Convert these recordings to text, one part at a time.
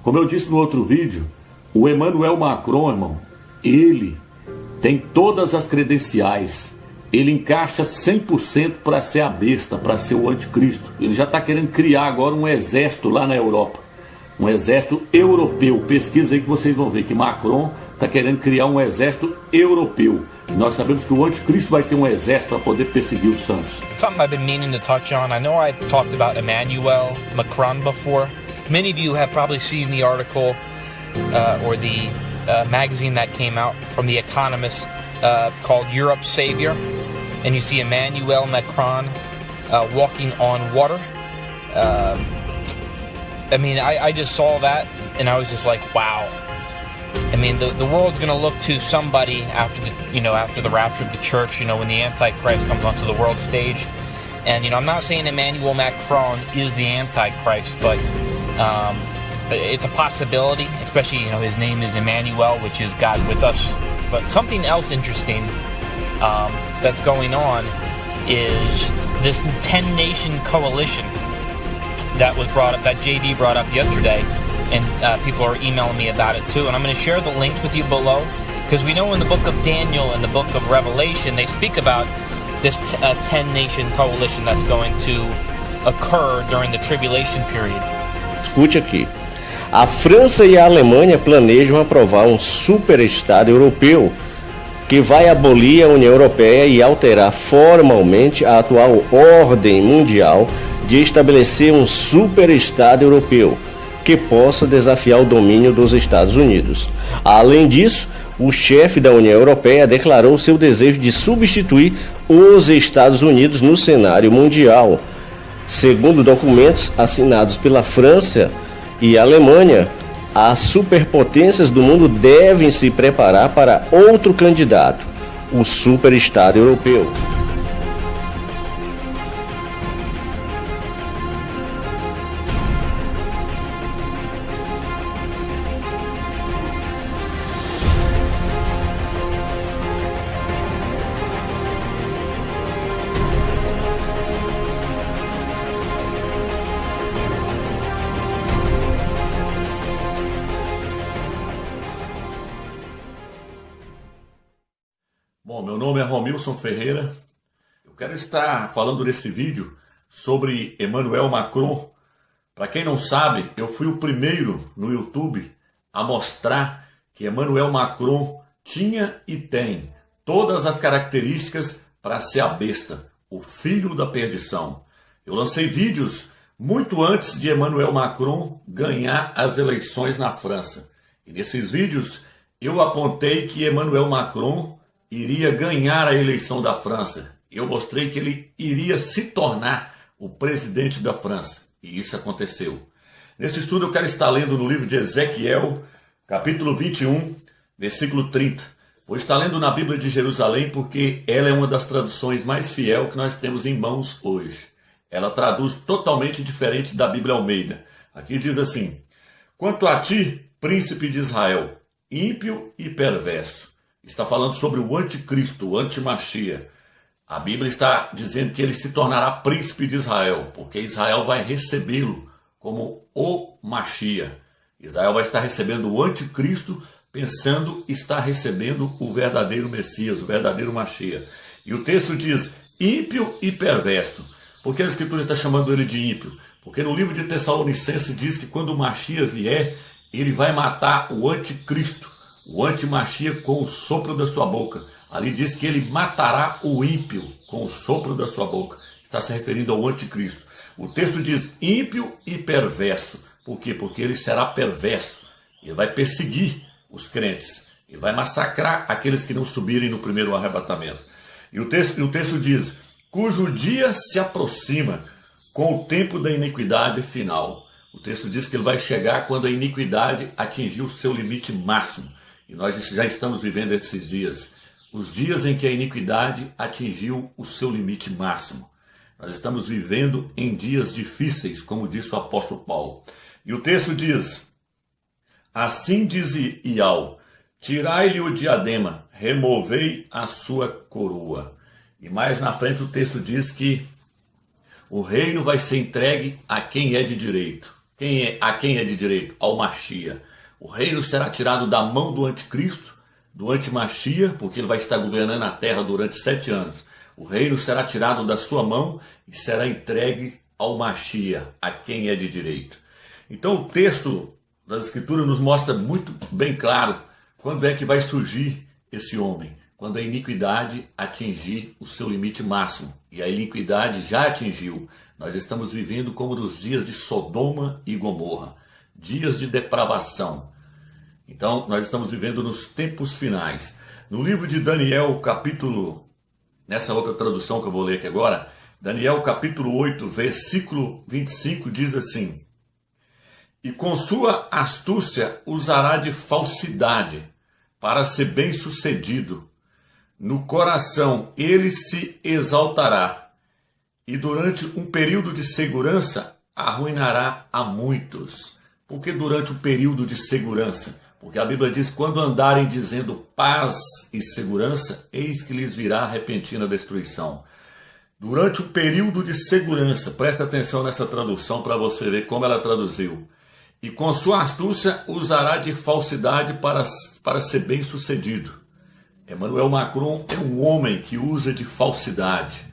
Como eu disse no outro vídeo, o Emmanuel Macron, irmão, ele tem todas as credenciais. Ele encaixa 100% para ser a besta, para ser o anticristo. Ele já está querendo criar agora um exército lá na Europa. Um exército europeu. Pesquisa aí que vocês vão ver que Macron está querendo criar um exército europeu. E nós sabemos que o anticristo vai ter um exército para poder perseguir os santos. Something I've been meaning to touch on. I know I've talked about Emmanuel Macron before. Many of you have probably seen the article or the magazine that came out from The Economist called Europe's Savior. And you see Emmanuel Macron walking on water. I mean, I just saw that and I was just like, wow. I mean, the world's going to look to somebody after the rapture of the church, when the Antichrist comes onto the world stage. And, I'm not saying Emmanuel Macron is the Antichrist, but it's a possibility, especially, his name is Emmanuel, which is God with us. But something else interesting that's going on is this 10-nation coalition that was brought up, that JD brought up yesterday, and people are emailing me about it too. And I'm going to share the links with you below, because we know in the book of Daniel and the book of Revelation, they speak about this 10-nation coalition that's going to occur during the tribulation period. Escute aqui. A França e a Alemanha planejam aprovar um superestado europeu que vai abolir a União Europeia e alterar formalmente a atual ordem mundial de estabelecer um superestado europeu que possa desafiar o domínio dos Estados Unidos. Além disso, o chefe da União Europeia declarou seu desejo de substituir os Estados Unidos no cenário mundial. Segundo documentos assinados pela França e a Alemanha, as superpotências do mundo devem se preparar para outro candidato, o superestado europeu. Bom, meu nome é Romilson Ferreira. Eu quero estar falando nesse vídeo sobre Emmanuel Macron. Para quem não sabe, eu fui o primeiro no YouTube a mostrar que Emmanuel Macron tinha e tem todas as características para ser a besta, o filho da perdição. Eu lancei vídeos muito antes de Emmanuel Macron ganhar as eleições na França. E nesses vídeos eu apontei que Emmanuel Macron iria ganhar a eleição da França. Eu mostrei que ele iria se tornar o presidente da França. E isso aconteceu. Nesse estudo eu quero estar lendo no livro de Ezequiel, capítulo 21, versículo 30. Vou estar lendo na Bíblia de Jerusalém porque ela é uma das traduções mais fiel que nós temos em mãos hoje. Ela traduz totalmente diferente da Bíblia Almeida. Aqui diz assim: quanto a ti, príncipe de Israel, ímpio e perverso. Está falando sobre o anticristo, o antimachia. A Bíblia está dizendo que ele se tornará príncipe de Israel, porque Israel vai recebê-lo como o Machia. Israel vai estar recebendo o anticristo, pensando estar recebendo o verdadeiro Messias, o verdadeiro Machia. E o texto diz, ímpio e perverso. Por que a Escritura está chamando ele de ímpio? Porque no livro de Tessalonicenses diz que quando o Machia vier, ele vai matar o anticristo, o antimachia com o sopro da sua boca. Ali diz que ele matará o ímpio com o sopro da sua boca. Está se referindo ao anticristo. O texto diz ímpio e perverso. Por quê? Porque ele será perverso. Ele vai perseguir os crentes. Ele vai massacrar aqueles que não subirem no primeiro arrebatamento. E o texto diz, cujo dia se aproxima com o tempo da iniquidade final. O texto diz que ele vai chegar quando a iniquidade atingir o seu limite máximo. E nós já estamos vivendo esses dias. Os dias em que a iniquidade atingiu o seu limite máximo. Nós estamos vivendo em dias difíceis, como disse o apóstolo Paulo. E o texto diz, assim diz Ial, tirai-lhe o diadema, removei a sua coroa. E mais na frente o texto diz que O reino vai ser entregue a quem é de direito. A quem é de direito? Ao Machia. O reino será tirado da mão do anticristo, do antimachia, porque ele vai estar governando a terra durante 7 anos. O reino será tirado da sua mão e será entregue ao Machia, a quem é de direito. Então o texto das Escrituras nos mostra muito bem claro quando é que vai surgir esse homem. Quando a iniquidade atingir o seu limite máximo. E a iniquidade já atingiu. Nós estamos vivendo como nos dias de Sodoma e Gomorra. Dias de depravação. Então, nós estamos vivendo nos tempos finais. No livro de Daniel, capítulo... Nessa outra tradução que eu vou ler aqui agora. Daniel, capítulo 8, versículo 25, diz assim: E com sua astúcia usará de falsidade, para ser bem-sucedido. No coração ele se exaltará, e durante um período de segurança arruinará a muitos. Por que durante um período de segurança? Porque a Bíblia diz, quando andarem dizendo paz e segurança, eis que lhes virá repentina destruição. Durante um período de segurança, presta atenção nessa tradução para você ver como ela traduziu. E com sua astúcia usará de falsidade para ser bem sucedido. Emmanuel Macron é um homem que usa de falsidade.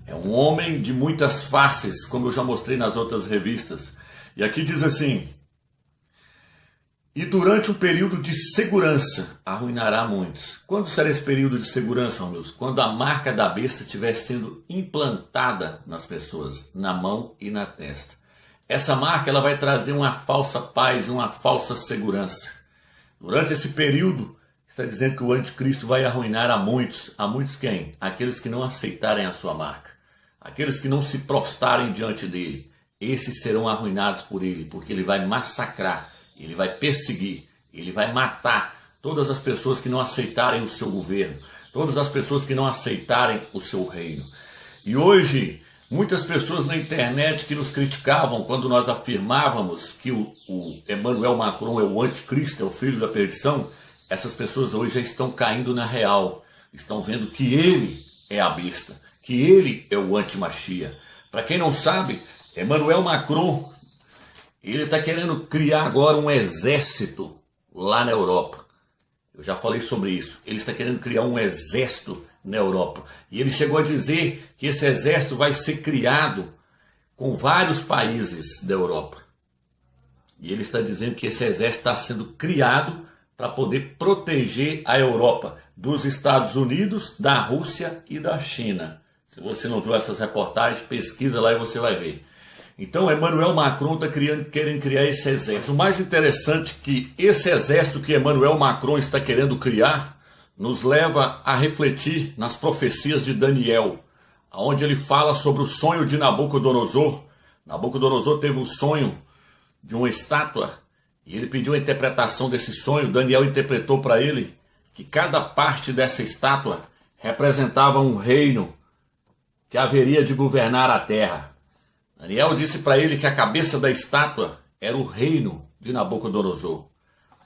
É um homem de muitas faces, como eu já mostrei nas outras revistas. E aqui diz assim: e durante um período de segurança arruinará muitos. Quando será esse período de segurança, meus? Quando a marca da besta estiver sendo implantada nas pessoas, na mão e na testa. Essa marca ela vai trazer uma falsa paz e uma falsa segurança. Durante esse período, está dizendo que o anticristo vai arruinar a muitos. A muitos quem? Aqueles que não aceitarem a sua marca. Aqueles que não se prostrarem diante dele. Esses serão arruinados por ele, porque ele vai massacrar, ele vai perseguir, ele vai matar todas as pessoas que não aceitarem o seu governo, todas as pessoas que não aceitarem o seu reino. E hoje, muitas pessoas na internet que nos criticavam quando nós afirmávamos que o Emmanuel Macron é o anticristo, é o filho da perdição, essas pessoas hoje já estão caindo na real, estão vendo que ele é a besta, que ele é o antimachia. Para quem não sabe, Emmanuel Macron, ele está querendo criar agora um exército lá na Europa. Eu já falei sobre isso. Ele está querendo criar um exército na Europa. E ele chegou a dizer que esse exército vai ser criado com vários países da Europa. E ele está dizendo que esse exército está sendo criado para poder proteger a Europa dos Estados Unidos, da Rússia e da China. Se você não viu essas reportagens, pesquisa lá e você vai ver. Então, Emmanuel Macron está querendo criar esse exército. O mais interessante é que esse exército que Emmanuel Macron está querendo criar nos leva a refletir nas profecias de Daniel, onde ele fala sobre o sonho de Nabucodonosor. Nabucodonosor teve o sonho de uma estátua e ele pediu a interpretação desse sonho. Daniel interpretou para ele que cada parte dessa estátua representava um reino que haveria de governar a terra. Daniel disse para ele que a cabeça da estátua era o reino de Nabucodonosor.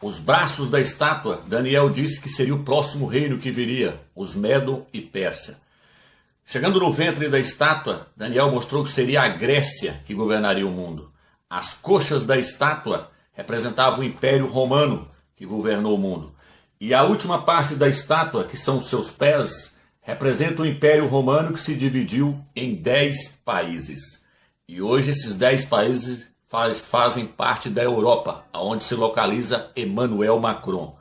Os braços da estátua, Daniel disse que seria o próximo reino que viria, os Medo e Pérsia. Chegando no ventre da estátua, Daniel mostrou que seria a Grécia que governaria o mundo. As coxas da estátua representavam o Império Romano que governou o mundo. E a última parte da estátua, que são os seus pés, representa o Império Romano que se dividiu em 10 países. E hoje esses 10 países fazem parte da Europa, onde se localiza Emmanuel Macron.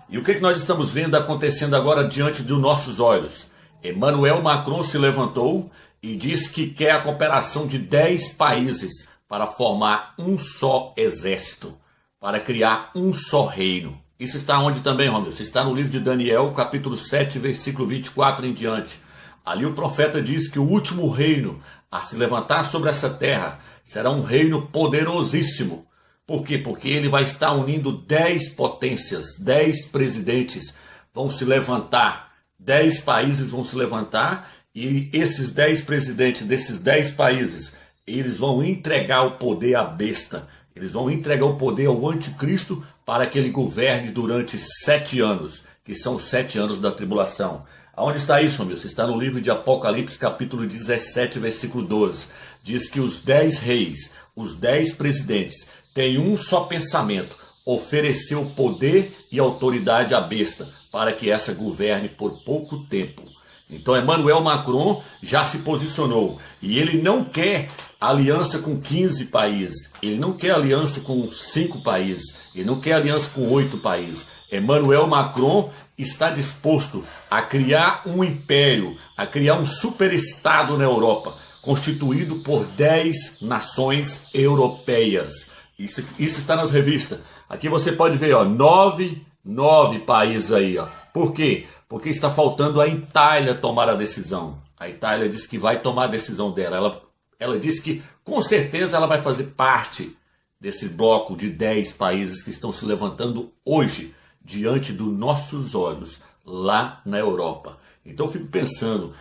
E o que nós estamos vendo acontecendo agora diante dos nossos olhos? Emmanuel Macron se levantou e disse que quer a cooperação de 10 países para formar um só exército, para criar um só reino. Isso está onde também, Romeu? Isso está no livro de Daniel, capítulo 7, versículo 24 em diante. Ali o profeta diz que o último reino a se levantar sobre essa terra será um reino poderosíssimo. Por quê? Porque ele vai estar unindo 10 potências, 10 presidentes vão se levantar, 10 países vão se levantar e esses 10 presidentes desses 10 países, eles vão entregar o poder à besta, eles vão entregar o poder ao anticristo para que ele governe durante 7 anos, que são os 7 anos da tribulação. Aonde está isso, meu? Está no livro de Apocalipse, capítulo 17, versículo 12. Diz que os 10 reis, os 10 presidentes, têm um só pensamento: oferecer o poder e autoridade à besta, para que essa governe por pouco tempo. Então Emmanuel Macron já se posicionou, e ele não quer aliança com 15 países, ele não quer aliança com 5 países, ele não quer aliança com 8 países. Emmanuel Macron está disposto a criar um império, a criar um superestado na Europa, constituído por 10 nações europeias. Isso está nas revistas. Aqui você pode ver, ó, 9 países aí, ó. Por quê? Porque está faltando a Itália tomar a decisão. A Itália disse que vai tomar a decisão dela. Ela disse que com certeza ela vai fazer parte desse bloco de 10 países que estão se levantando hoje diante dos nossos olhos lá na Europa. Então eu fico pensando,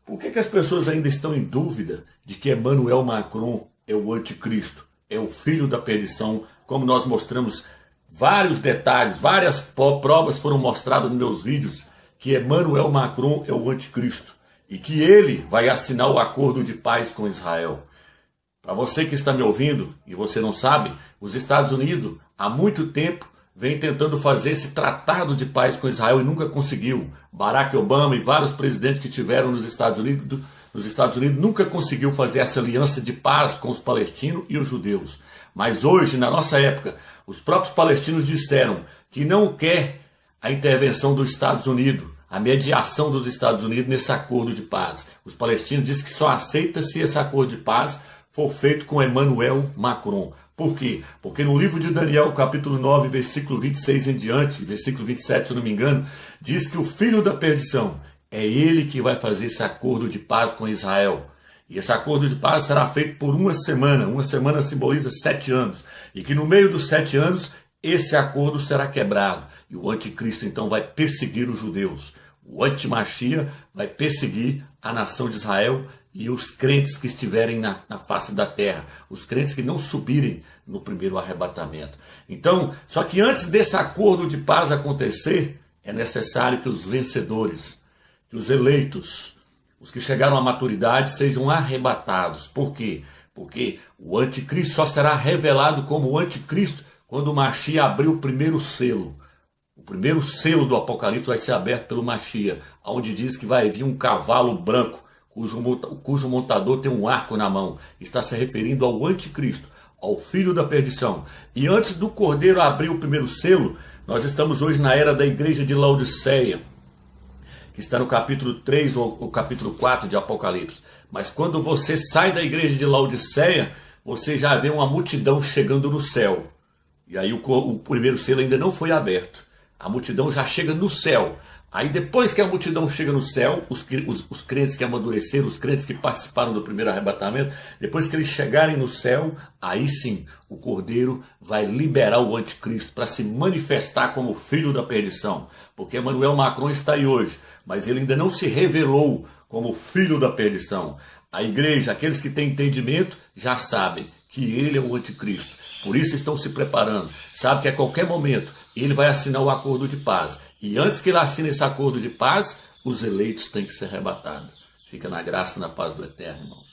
por que as pessoas ainda estão em dúvida de que Emmanuel Macron é o anticristo, é o filho da perdição, como nós mostramos vários detalhes, várias provas foram mostradas nos meus vídeos, que Emmanuel Macron é o anticristo e que ele vai assinar o acordo de paz com Israel. Para você que está me ouvindo e você não sabe, os Estados Unidos há muito tempo vem tentando fazer esse tratado de paz com Israel e nunca conseguiu. Barack Obama e vários presidentes que tiveram nos Estados Unidos nunca conseguiu fazer essa aliança de paz com os palestinos e os judeus. Mas hoje, na nossa época, os próprios palestinos disseram que não quer a intervenção dos Estados Unidos, a mediação dos Estados Unidos nesse acordo de paz. Os palestinos dizem que só aceita se esse acordo de paz for feito com Emmanuel Macron. Por quê? Porque no livro de Daniel, capítulo 9, versículo 26 em diante, versículo 27, se eu não me engano, diz que o filho da perdição é ele que vai fazer esse acordo de paz com Israel. E esse acordo de paz será feito por uma semana simboliza 7 anos, e que no meio dos 7 anos, esse acordo será quebrado, e o anticristo então vai perseguir os judeus. O antimachia vai perseguir a nação de Israel e os crentes que estiverem na face da terra, os crentes que não subirem no primeiro arrebatamento. Então, só que antes desse acordo de paz acontecer, é necessário que os vencedores, que os eleitos, os que chegaram à maturidade sejam arrebatados. Por quê? Porque o anticristo só será revelado como o anticristo quando o Machia abrir o primeiro selo. O primeiro selo do Apocalipse vai ser aberto pelo Machia, onde diz que vai vir um cavalo branco, cujo montador tem um arco na mão. Está se referindo ao anticristo, ao filho da perdição. E antes do Cordeiro abrir o primeiro selo, nós estamos hoje na era da igreja de Laodiceia, que está no capítulo 3 ou o capítulo 4 de Apocalipse. Mas quando você sai da igreja de Laodiceia, você já vê uma multidão chegando no céu. E aí o primeiro selo ainda não foi aberto. A multidão já chega no céu. Aí depois que a multidão chega no céu, os crentes que amadureceram, os crentes que participaram do primeiro arrebatamento, depois que eles chegarem no céu, aí sim o Cordeiro vai liberar o anticristo para se manifestar como filho da perdição. Porque Emmanuel Macron está aí hoje, mas ele ainda não se revelou como filho da perdição. A igreja, aqueles que têm entendimento, já sabem que ele é o anticristo. Por isso estão se preparando. Sabe que a qualquer momento ele vai assinar o acordo de paz. E antes que ele assine esse acordo de paz, os eleitos têm que ser arrebatados. Fica na graça e na paz do Eterno, irmãos.